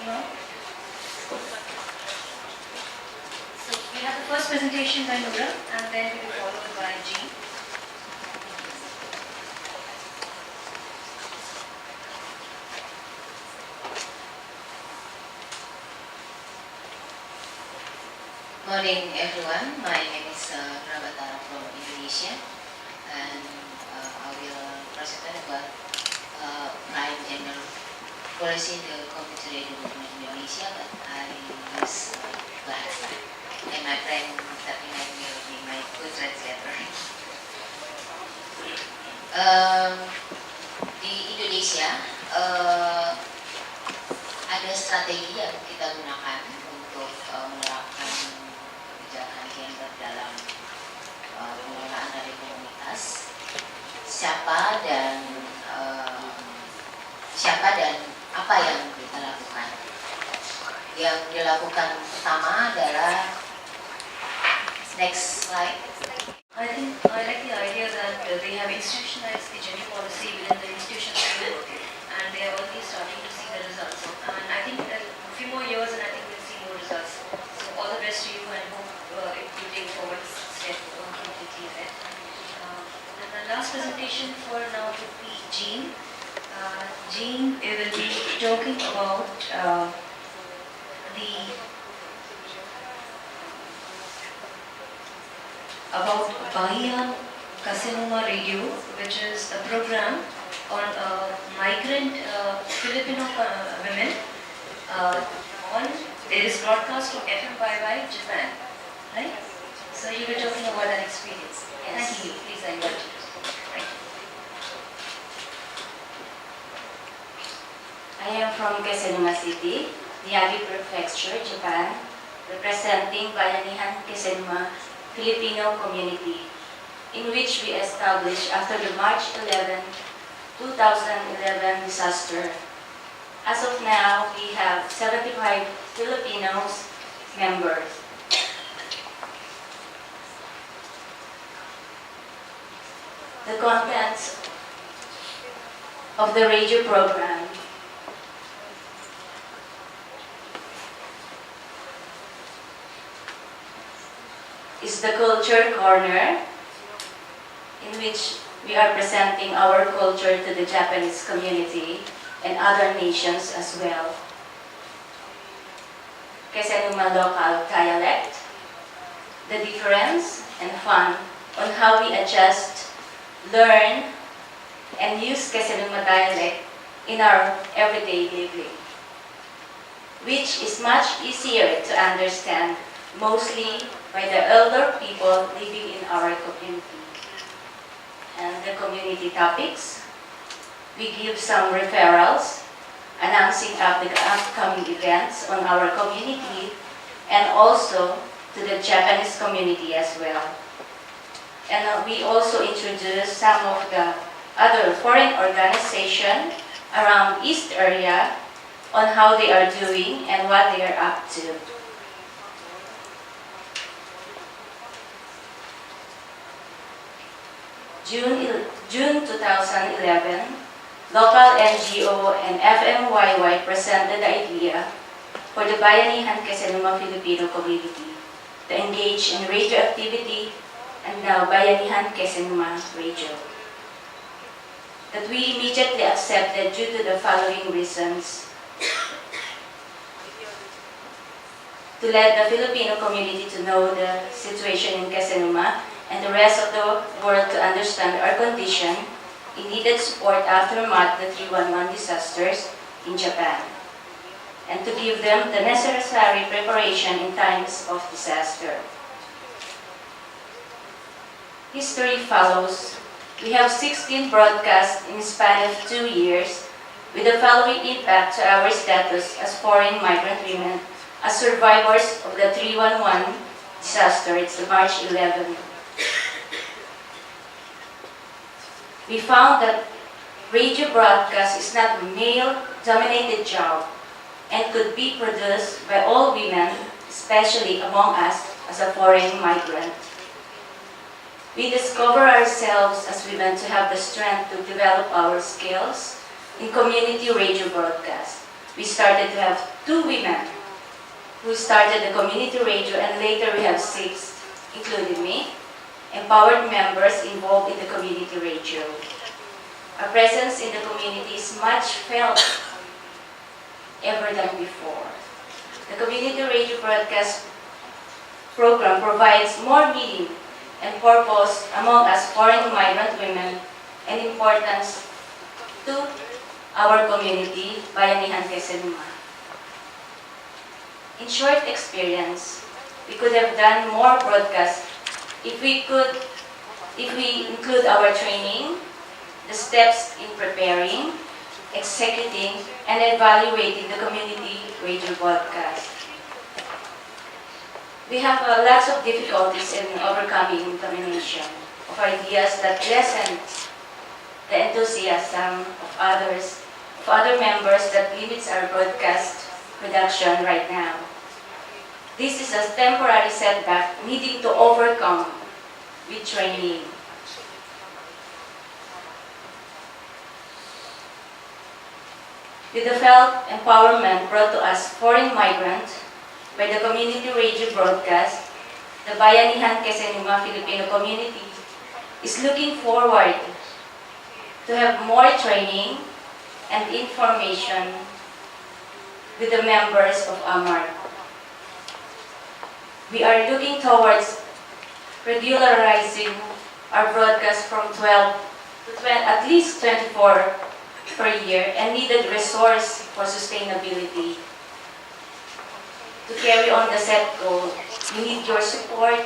[SPEAKER 3] Imam? Okay. So, thank you, Arti, Lisa, Tony, and Jean. And please take your seats now. presentation by Nura, and then we will be followed by Jean.
[SPEAKER 6] Morning everyone, my name is Rabatara from Indonesia, and I will present about prime gender policy in the community radio movement in Indonesia, but I use bahasa. And my friend Tapina will be my co-translator. Di Indonesia ada strategi yang kita gunakan untuk menerapkan kebijakan gender dalam pengelolaan dari komunitas. Siapa dan apa yang kita lakukan? Yang dilakukan pertama adalah next slide.
[SPEAKER 3] I think I like the idea that they have institutionalized the gender policy within the institutions, and they are already starting to see the results. And I think that a few more years, and I think we'll see more results. So all the best to you, and hope it will take forward step completely ahead. And the last presentation for now would be Jean. Jean will be talking about Bahian Kasenuma Radio, which is a program on migrant Filipino women. It is broadcast from FM YY, Japan, right? So you were talking about that experience.
[SPEAKER 8] Yes.
[SPEAKER 3] Thank you. Please, I invite you. Thank you.
[SPEAKER 8] I am from Kasenuma City, Miyagi Prefecture, Japan, representing Bayanihan Kasenuma Filipino community, in which we established after the March 11, 2011 disaster. As of now, we have 75 Filipinos members. The contents of the radio program is the Culture Corner, in which we are presenting our culture to the Japanese community and other nations as well. Kasenuma local dialect, the difference and fun on how we adjust, learn, and use Kasenuma dialect in our everyday living, which is much easier to understand, mostly by the elder people living in our community. And the community topics, we give some referrals, announcing up the upcoming events on our community and also to the Japanese community as well. And we also introduce some of the other foreign organizations around East area on how they are doing and what they are up to. June 2011, local NGO and FMYY presented the idea for the Bayanihan Kasenuma Filipino community to engage in radio activity, and now Bayanihan Kasenuma Radio, that we immediately accepted due to the following reasons: to let the Filipino community to know the situation in Kasenuma and the rest of the world to understand our condition in needed support aftermath the 311 disasters in Japan, and to give them the necessary preparation in times of disaster. History follows. We have 16 broadcasts in the span of 2 years, with the following impact to our status as foreign migrant women, as survivors of the 311 disaster. It's the March 11. We found that radio broadcast is not a male-dominated job and could be produced by all women, especially among us as a foreign migrant. We discover ourselves as women to have the strength to develop our skills in community radio broadcast. We started to have 2 women who started the community radio, and later we have 6 including me, empowered members involved in the community radio. Our presence in the community is much felt ever than before. The community radio broadcast program provides more meaning and purpose among us foreign migrant women and importance to our community, Bayanihan Quezonma. In short experience, we could have done more broadcasts if we include our training, the steps in preparing, executing, and evaluating the community radio broadcast. We have lots of difficulties in overcoming combination of ideas that lessen the enthusiasm of other members that limits our broadcast production right now. This is a temporary setback needing to overcome with training. With the felt empowerment brought to us foreign migrant by the community radio broadcast, the Bayanihan Quezonma Filipino community is looking forward to have more training and information with the members of Amarc. We are looking towards regularizing our broadcast from 12 to at least 24 per year and needed resource for sustainability. To carry on the set goal, we need your support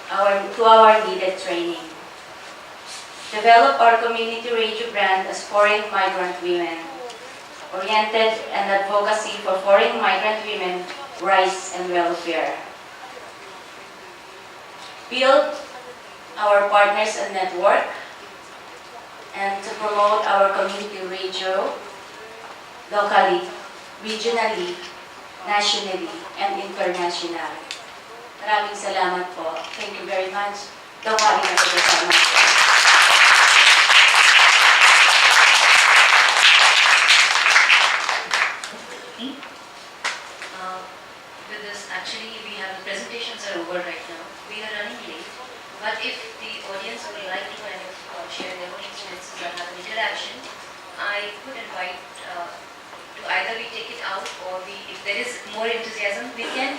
[SPEAKER 8] to our needed training. Develop our community radio brand as foreign migrant women, oriented and advocacy for foreign migrant women rights and welfare. Build our partners and network, and to promote our community radio locally, regionally, nationally, and internationally. Maraming salamat po. Thank you very much. Dawali na po kasama.
[SPEAKER 3] With this, actually, we have the presentations are over right now. We are running late, but if the audience would like to kind of share their own experiences and have an interaction, I would invite to either we take it out or if there is more enthusiasm, we can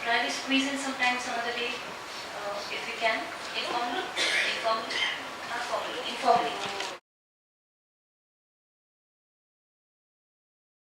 [SPEAKER 3] try to squeeze in sometime some other day, if we can, informally, not formally, informally.